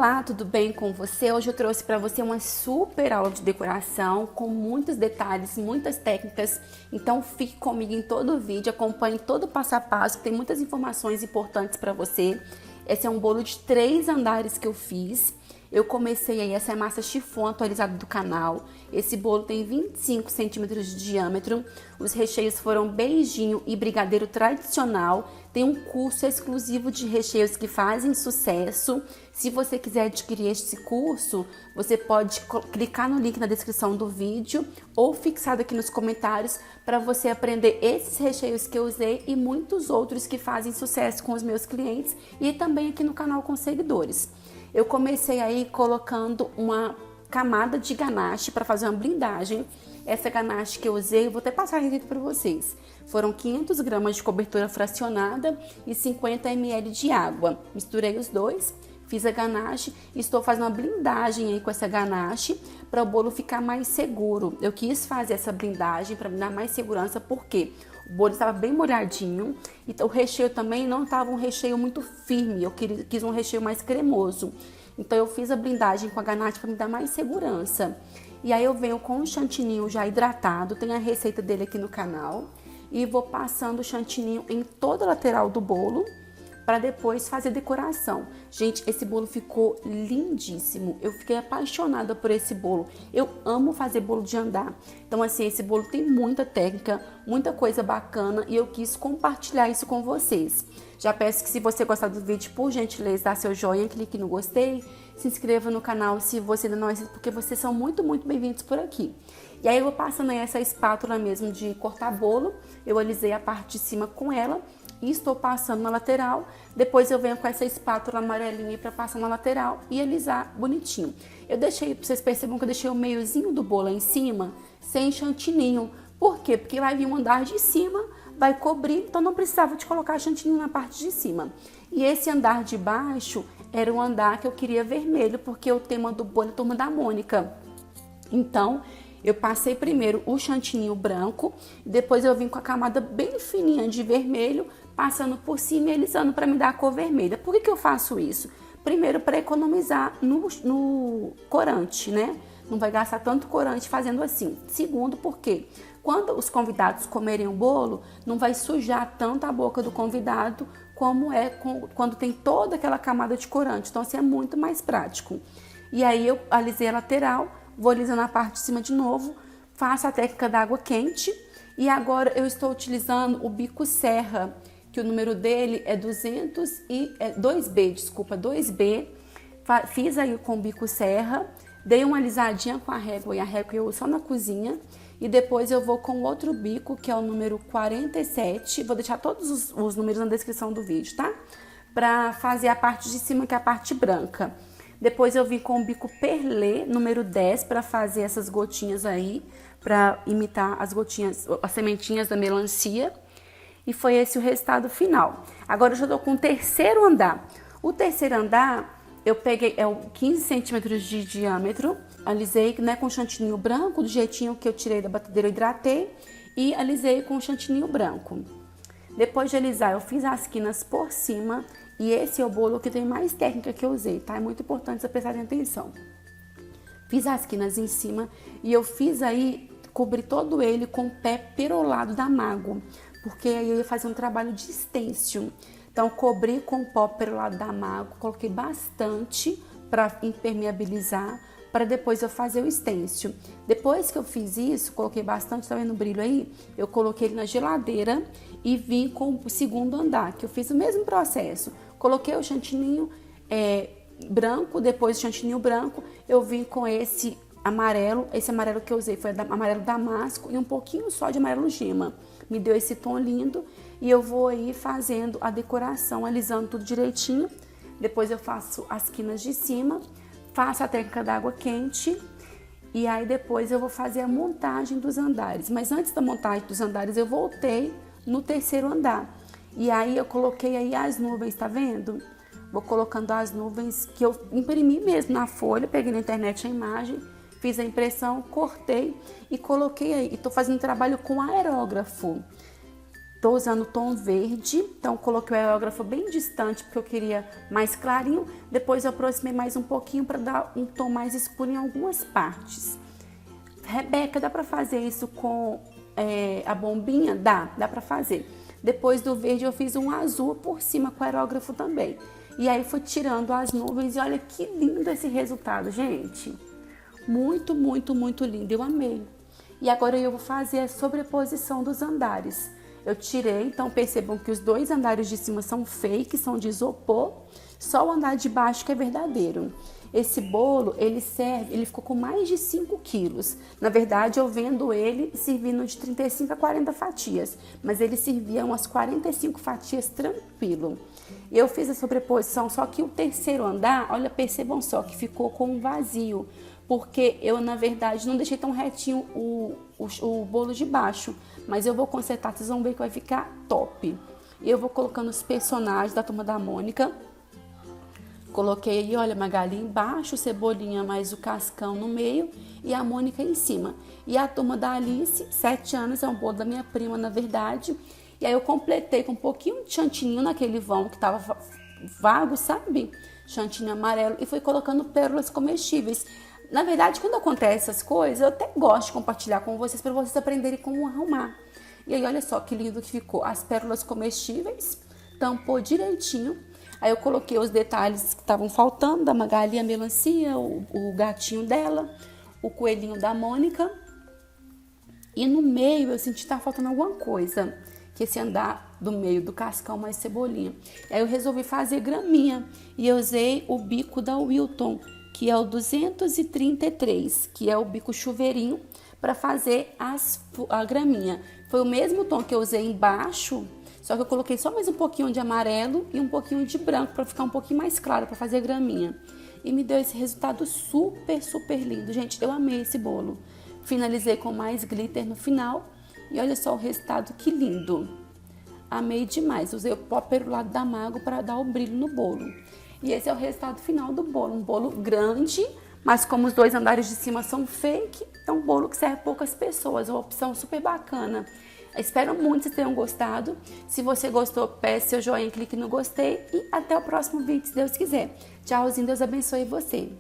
Olá, tudo bem com você? Hoje eu trouxe para você uma super aula de decoração com muitos detalhes, muitas técnicas. Então fique comigo em todo o vídeo, acompanhe todo o passo a passo, tem muitas informações importantes para você. Esse é um bolo de 3 andares que eu fiz. Eu comecei aí, essa é a massa chiffon atualizada do canal. Esse bolo tem 25 centímetros de diâmetro. Os recheios foram beijinho e brigadeiro tradicional. Tem um curso exclusivo de recheios que fazem sucesso. Se você quiser adquirir esse curso, você pode clicar no link na descrição do vídeo ou fixado aqui nos comentários para você aprender esses recheios que eu usei e muitos outros que fazem sucesso com os meus clientes e também aqui no canal com seguidores. Eu comecei aí colocando uma camada de ganache para fazer uma blindagem. Essa ganache que eu usei, eu vou até passar a receita para vocês. Foram 500 gramas de cobertura fracionada e 50 ml de água. Misturei os dois, fiz a ganache e estou fazendo uma blindagem aí com essa ganache para o bolo ficar mais seguro. Eu quis fazer essa blindagem para me dar mais segurança, porque o bolo estava bem molhadinho, então o recheio também não estava um recheio muito firme, eu quis um recheio mais cremoso. Então eu fiz a blindagem com a ganache para me dar mais segurança. E aí eu venho com o chantininho já hidratado, tem a receita dele aqui no canal, e vou passando o chantininho em toda a lateral do bolo, para depois fazer decoração. Gente, esse bolo ficou lindíssimo. Eu fiquei apaixonada por esse bolo. Eu amo fazer bolo de andar. Então, assim, esse bolo tem muita técnica, muita coisa bacana e eu quis compartilhar isso com vocês. Já peço que, se você gostar do vídeo, por gentileza, dá seu joinha, clique no gostei, se inscreva no canal se você ainda não é inscrito, porque vocês são muito bem-vindos por aqui. E aí eu vou passando aí essa espátula mesmo de cortar bolo. Eu alisei a parte de cima com ela e estou passando na lateral. Depois eu venho com essa espátula amarelinha para passar na lateral e alisar bonitinho. Eu deixei, vocês percebam que eu deixei o meiozinho do bolo em cima sem chantininho. Por quê? Porque vai vir um andar de cima, vai cobrir, então não precisava de colocar chantininho na parte de cima. E esse andar de baixo era um andar que eu queria vermelho, porque o tema do bolo é a Turma da Mônica. Então eu passei primeiro o chantininho branco, depois eu vim com a camada bem fininha de vermelho, passando por cima e alisando para me dar a cor vermelha. Por que eu faço isso? Primeiro, para economizar no corante, né? Não vai gastar tanto corante fazendo assim. Segundo, porque quando os convidados comerem o bolo, não vai sujar tanto a boca do convidado como é quando tem toda aquela camada de corante. Então, assim, é muito mais prático. E aí eu alisei a lateral, vou alisando a parte de cima de novo, faço a técnica da água quente e agora eu estou utilizando o bico serra, que o número dele é 2B, desculpa, 2B. Fiz aí com o bico serra, dei uma alisadinha com a régua, e a régua eu uso só na cozinha, e depois eu vou com outro bico, que é o número 47, vou deixar todos os números na descrição do vídeo, tá? Para fazer a parte de cima, que é a parte branca. Depois eu vim com o bico perlê, número 10, para fazer essas gotinhas aí, para imitar as gotinhas, as sementinhas da melancia. E foi esse o resultado final. Agora eu já tô com o terceiro andar. O terceiro andar, eu peguei 15 centímetros de diâmetro, alisei, né, com chantininho branco, do jeitinho que eu tirei da batedeira, eu hidratei e alisei com chantininho branco. Depois de alisar, eu fiz as quinas por cima. E esse é o bolo que tem mais técnica que eu usei, tá? É muito importante você prestar atenção. Fiz as quinas em cima e eu fiz aí, cobri todo ele com o pé perolado da Mago, porque aí eu ia fazer um trabalho de stencil. Então, cobri com o pó perolado da Mago, coloquei bastante para impermeabilizar, para depois eu fazer o stencil. Depois que eu fiz isso, coloquei bastante, tá vendo o brilho aí? Eu coloquei ele na geladeira e vim com o segundo andar, que eu fiz o mesmo processo. Coloquei o chantininho branco, depois o chantininho branco, eu vim com esse amarelo que eu usei foi amarelo damasco e um pouquinho só de amarelo gema. Me deu esse tom lindo e eu vou aí fazendo a decoração, alisando tudo direitinho. Depois eu faço as quinas de cima, faço a técnica da água quente e aí depois eu vou fazer a montagem dos andares. Mas antes da montagem dos andares eu voltei no terceiro andar. E aí eu coloquei aí as nuvens, tá vendo? Vou colocando as nuvens que eu imprimi mesmo na folha, peguei na internet a imagem, fiz a impressão, cortei e coloquei aí. E tô fazendo trabalho com aerógrafo. tô usando o tom verde, então coloquei o aerógrafo bem distante porque eu queria mais clarinho. Depois eu aproximei mais um pouquinho para dar um tom mais escuro em algumas partes. Rebeca, dá para fazer isso com a bombinha? Dá para fazer. Depois do verde eu fiz um azul por cima com o aerógrafo também. E aí fui tirando as nuvens e olha que lindo esse resultado, gente. Muito, muito, muito lindo, eu amei. E agora eu vou fazer a sobreposição dos andares. Eu tirei, então percebam que os 2 andares de cima são fake, são de isopor, só o andar de baixo que é verdadeiro. Esse bolo, ele ficou com mais de 5 quilos. Na verdade, eu vendo ele servindo de 35 a 40 fatias, mas ele servia umas 45 fatias tranquilo. Eu fiz a sobreposição, só que o terceiro andar, olha, percebam só que ficou com um vazio, porque eu, na verdade, não deixei tão retinho o bolo de baixo, mas eu vou consertar, vocês vão ver que vai ficar top. Eu vou colocando os personagens da Turma da Mônica. Coloquei aí, olha, Magali embaixo, Cebolinha mais o Cascão no meio e a Mônica em cima. E a Turma da Alice, 7 anos, é um bolo da minha prima, na verdade. E aí eu completei com um pouquinho de chantininho naquele vão que tava vago, sabe? Chantinho amarelo, e fui colocando pérolas comestíveis. Na verdade, quando acontece essas coisas, eu até gosto de compartilhar com vocês para vocês aprenderem como arrumar. E aí, olha só que lindo que ficou. As pérolas comestíveis, tampou direitinho. Aí eu coloquei os detalhes que estavam faltando, da Magali, a melancia, o gatinho dela, o coelhinho da Mônica. E no meio eu senti que estava faltando alguma coisa, que esse andar do meio do Cascão mais Cebolinha. Aí eu resolvi fazer graminha e eu usei o bico da Wilton, que é o 233, que é o bico chuveirinho, para fazer a graminha. Foi o mesmo tom que eu usei embaixo, só que eu coloquei só mais um pouquinho de amarelo e um pouquinho de branco para ficar um pouquinho mais claro para fazer a graminha. E me deu esse resultado super, super lindo. Gente, eu amei esse bolo. Finalizei com mais glitter no final e olha só o resultado, que lindo. Amei demais. Usei o pó perolado da Mago para dar o brilho no bolo. E esse é o resultado final do bolo. Um bolo grande, mas como os 2 andares de cima são fake, é um bolo que serve poucas pessoas. É uma opção super bacana. Espero muito que vocês tenham gostado. Se você gostou, peça seu joinha, clique no gostei. E até o próximo vídeo, se Deus quiser. Tchauzinho, Deus abençoe você.